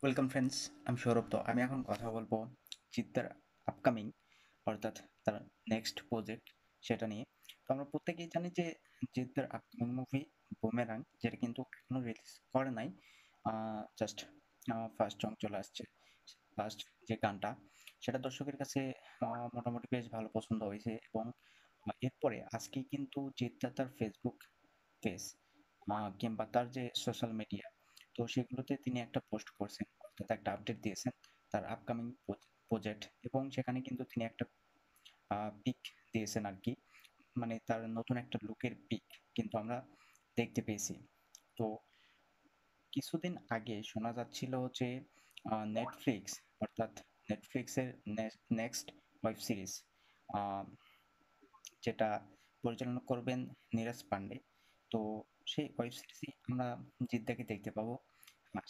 Welcome friends, আমি সৌরভ। তো আমি এখন কথা বলবো জিদ্দার আপকামিং, অর্থাৎ তার নেক্সট প্রজেক্ট, সেটা নিয়ে। তো আমরা প্রত্যেকেই জানি যে জিদ্দার আপকামিং মুভি বুমেরাং, যেটা কিন্তু এখনো রিলিজ করে নাই, জাস্ট ফার্স্ট সং চলে আসছে। ফার্স্ট যে গানটা, সেটা দর্শকের কাছে মোটামুটি বেশ ভালো পছন্দ হয়েছে। এবং এরপরে আজকেই কিন্তু জিদ্দা তার ফেসবুক পেজ কিংবা তার যে সোশ্যাল মিডিয়া, তো সেগুলোতে তিনি একটা পোস্ট করছেন, অর্থাৎ একটা আপডেট দিয়েছেন তার আপকামিং প্রজেক্ট। এবং সেখানে কিন্তু তিনি একটা পিক দিয়েছেন আর কি, মানে তার নতুন একটা লুকের পিক কিন্তু আমরা দেখতে পেয়েছি। তো কিছুদিন আগে শোনা যাচ্ছিল যে নেটফ্লিক্স, অর্থাৎ নেটফ্লিক্সের নেক্সট ওয়েব সিরিজ, যেটা পরিচালনা করবেন নীরজ পান্ডে। তো সেই ওয়েব সিরিজে আমরা জিদ্দাকে দেখতে পাবো।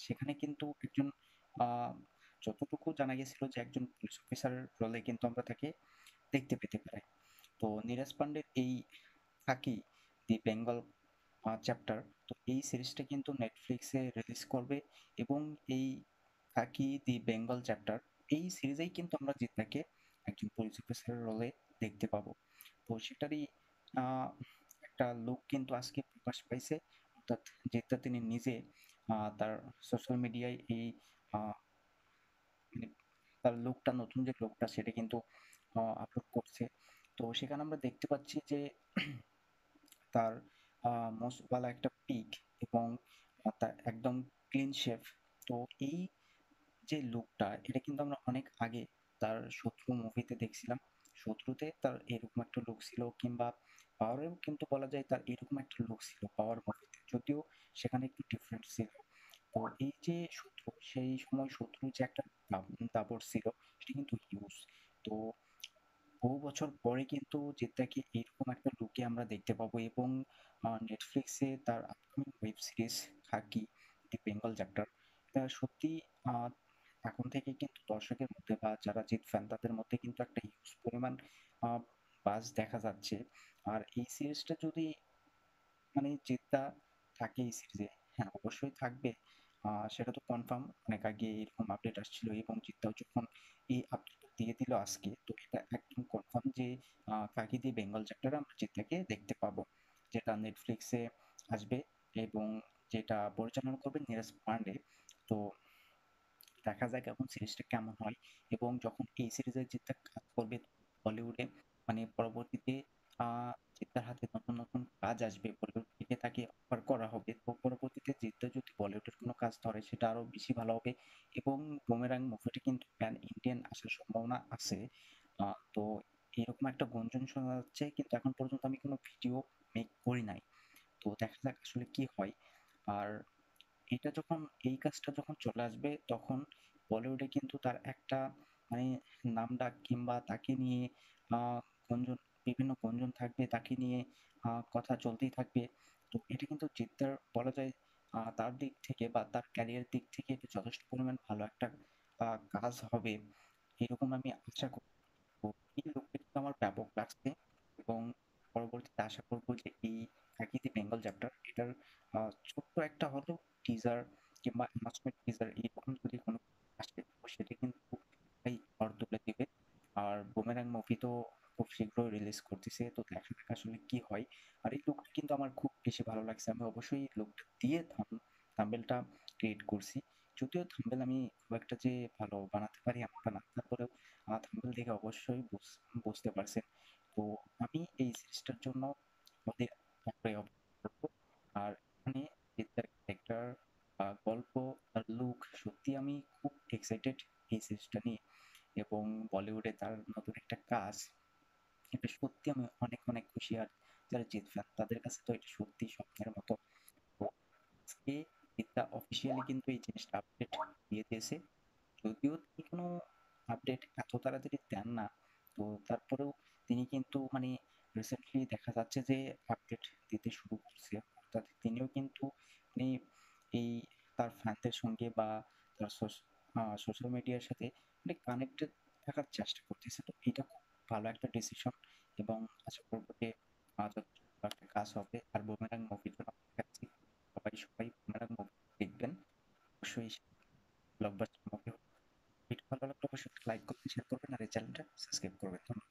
সেখানে কিন্তু একজন, আহ, যতটুকু জানা গেছিল যে একজন পুলিশ অফিসার রোলে কিন্তু আমরা তাকে দেখতে পেতে পারি। তো নীরজ পান্ডের এই খাকি দি বেঙ্গল চ্যাপ্টার, তো এই সিরিজটা কিন্তু নেটফ্লিক্সে রিলিজ করবে। এবং এই খাকি দি বেঙ্গল চ্যাপ্টার, এই সিরিজেই কিন্তু আমরা জিদ্দাকে একজন পুলিশ অফিসারের রোলে দেখতে পাবো। তো সেটারই আহ, একটা লুক কিন্তু আজকে প্রকাশ পাইছে, অর্থাৎ যেটা তিনি নিজে তার সোশ্যাল মিডিয়ায় এই আহ, মানে তার লুকটা, নতুন যে লুকটা, সেটা কিন্তু আপলোড করছে। তো সেখানে আমরা দেখতে পাচ্ছি যে তার মোস্তওয়ালা একটা পিক, এবং তার একদম ক্লিন শেভ। তো এই যে লুকটা, এটা কিন্তু আমরা অনেক আগে তার শত্রু মুভিতে দেখছিলাম। শত্রুতে তার এরকম একটা লুক ছিল, কিংবা পাওয়ারেও কিন্তু বলা যায় তার এরকম একটা লুক ছিল পাওয়ার মুভিতে, যদিও সেখানে একটু ডিফারেন্ট ছিল। তো এই যে শত্রু, সেই সময় শত্রু যে একটা দাপট ছিল, সেটা কিন্তু হিউজ। তো বহু বছর পরে কিন্তু জিদ্দাকে এইরকম একটা লুকে আমরা দেখতে পাবো। এবং নেটফ্লিক্সে তার আপকামিং ওয়েব সিরিজ খাকি দি বেঙ্গল চ্যাপ্টার, এটা সত্যি আহ, এখন থেকে কিন্তু দর্শকের মধ্যে বা যারা জিৎ ফ্যান তাদের মধ্যে কিন্তু একটা হিউজ পরিমাণ বাজ দেখা যাচ্ছে। আর এই সিরিজটা যদি, মানে জিদ্দা থাকে এই সিরিজে, হ্যাঁ অবশ্যই থাকবে, সেটা তো কনফার্ম। অনেক আগে এরকম আপডেট আসছিল, এবং জিদ্দাও যখন এই আপডেট দিয়ে দিল আজকে, তো এটা একদম কনফার্ম যে কাকি দি বেঙ্গল চ্যাপ্টারে আমরা জিদ্দাকে দেখতে পাবো, যেটা নেটফ্লিক্সে আসবে। এবং যেটা পরিচালনা করবে নীরজ পান্ডে। তো দেখা যাক এখন সিরিজটা কেমন হয়। এবং যখন এই সিরিজের জিদ্দা কাজ করবে বলিউডে, মানে পরবর্তীতে জিদ্দার হাতে নতুন নতুন কাজ আসবে, বলিউড থেকে তাকে অফার করা হবে। তো পরবর্তীতে জিদ্দা যদি বলিউডের কোনো কাজ ধরে, সেটা আরো বেশি ভালো হবে। এবং বুমেরাং মুভিটি কিন্তু প্যান ইন্ডিয়ান আসার সম্ভাবনা আছে। তো এরকম একটা গুঞ্জন শোনা যাচ্ছে, কিন্তু এখন পর্যন্ত আমি কোনো ভিডিও মেক করি নাই। তো দেখা যাক আসলে কি হয়। আর এটা যখন, এই কাজটা যখন চলে আসবে, তখন বলিউডে কিন্তু তার একটা, মানে নামডাক, কিংবা তাকে নিয়ে আহ গুঞ্জন, বিভিন্ন গুঞ্জন থাকবে তাকে নিয়ে, কথা চলতেই থাকবে। তো এটা কিন্তু জিদ্দার বলা যায় তার দিক থেকে বা তার ক্যারিয়ার দিক থেকে এটা যথেষ্ট পরিমাণ ভালো একটা কাজ হবে, এরকম আমি আশা করি। তো এই লোকটা কিন্তু আমার ব্যাপক লাগছে। এবং পরবর্তীতে আশা করবো যে এই কাকিতি বেঙ্গল চ্যাপ্টার, এটার ছোট্ট একটা হলেও টিজার কিংবা অ্যানাউন্সমেন্ট টিজার এরকম যদি কোনো আসে, তো সেটা কিন্তু এই ঝড় তুলে দিবে। আর বুমেরাং মুভি তো খুব শীঘ্রই রিলিজ করতেছে, তো দেখা যাক আসলে কি হয়। আর এই লুকটা কিন্তু আমার খুব বেশি ভালো লাগছে। আমি অবশ্যই লুকটা দিয়ে থাম্বেলটা ক্রিয়েট করছি। যদিও থাম্বেল আমি খুব একটা যে ভালো বানাতে পারি এমনটা না, তারপরেও থাম্বনেল দেখে অবশ্যই বুঝতে পারছেন। তো আমি এই সিরিজটার জন্য ওদের অপেক্ষা করবো। আর এখানে তার ক্যারেক্টার, গল্প, আর লুক, সত্যি আমি খুব এক্সাইটেড এই সিরিজটা নিয়ে। এবং বলিউডে তার নতুন একটা কাজ, এটা সত্যি আমি অনেক অনেক খুশি। আর যারা জিৎ ফ্যান তাদের কাছে তো এটা সত্যি স্বপ্নের মতো। তো আজকে জিৎটা অফিসিয়ালি কিন্তু এই জিনিসটা আপডেট দিয়ে দিয়েছে। যদিও তিনি কোনো আপডেট এত তাড়াতাড়ি দেন না, তো তারপরেও তিনি কিন্তু, মানে রিসেন্টলি দেখা যাচ্ছে যে আপডেট দিতে শুরু করছে। অর্থাৎ তিনিও কিন্তু, মানে এই তার ফ্যানদের সঙ্গে বা তার সোশ্যাল মিডিয়ার সাথে মানে কানেক্টেড থাকার চেষ্টা করতেছে। তো এটা খুব ভালো একটা ডিসিশন। এবং আশা করবো যে যথেষ্ট ভালো একটা কাজ হবে। আর বুমেরাং মুভির জন্য অপেক্ষা আছি। সবাই সবাই বুমেরাং মুভি দেখবেন অবশ্যই। ব্লকবাস্টার মুভি হোক। ভিডিও ভালো লাগলে অবশ্যই লাইক করবেন, শেয়ার করবেন আর এই চ্যানেলটা সাবস্ক্রাইব করবেন। ধন্যবাদ।